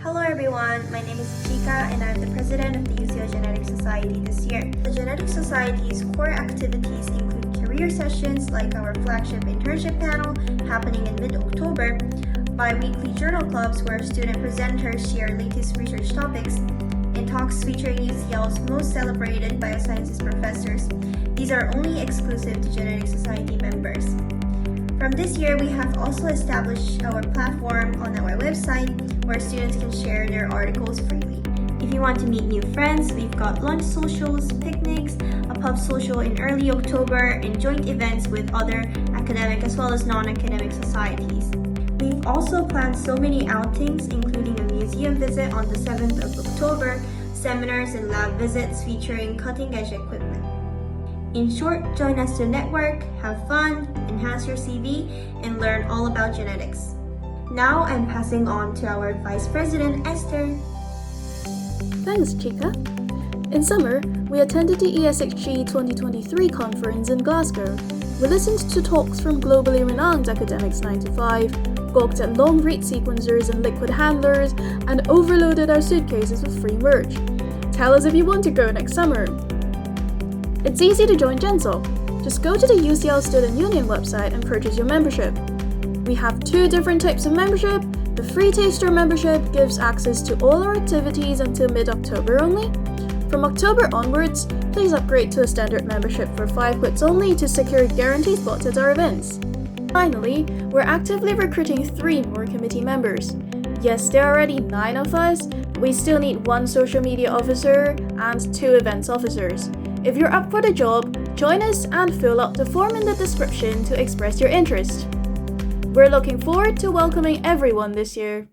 Hello everyone, my name is Chika and I'm the president of the UCL Genetics Society this year. The Genetics Society's core activities include career sessions like our flagship internship panel happening in mid-October, biweekly journal clubs where student presenters share latest research topics, and talks featuring UCL's most celebrated biosciences professors. These are only exclusive to Genetics Society members. From this year, we have also established our platform on our website where students can share their articles freely. If you want to meet new friends, we've got lunch socials, picnics, a pub social in early October, and joint events with other academic as well as non-academic societies. We've also planned so many outings, including a museum visit on the 7th of October, seminars and lab visits featuring cutting-edge equipment. In short, join us to network, have fun, enhance your CV, and learn all about genetics. Now I'm passing on to our Vice President, Esther. Thanks, Chika. In summer, we attended the ESHG 2023 conference in Glasgow. We listened to talks from globally renowned academics 9 to 5, gawked at long-read sequencers and liquid handlers, and overloaded our suitcases with free merch. Tell us if you want to go next summer. It's easy to join GenSoc. Just go to the UCL Student Union website and purchase your membership. We have 2 different types of membership. The free taster membership gives access to all our activities until mid-October only. From October onwards, please upgrade to a standard membership for £5 only to secure guaranteed spots at our events. Finally, we're actively recruiting 3 more committee members. Yes, there are already 9 of us, but we still need 1 social media officer and 2 events officers. If you're up for the job, join us and fill out the form in the description to express your interest. We're looking forward to welcoming everyone this year.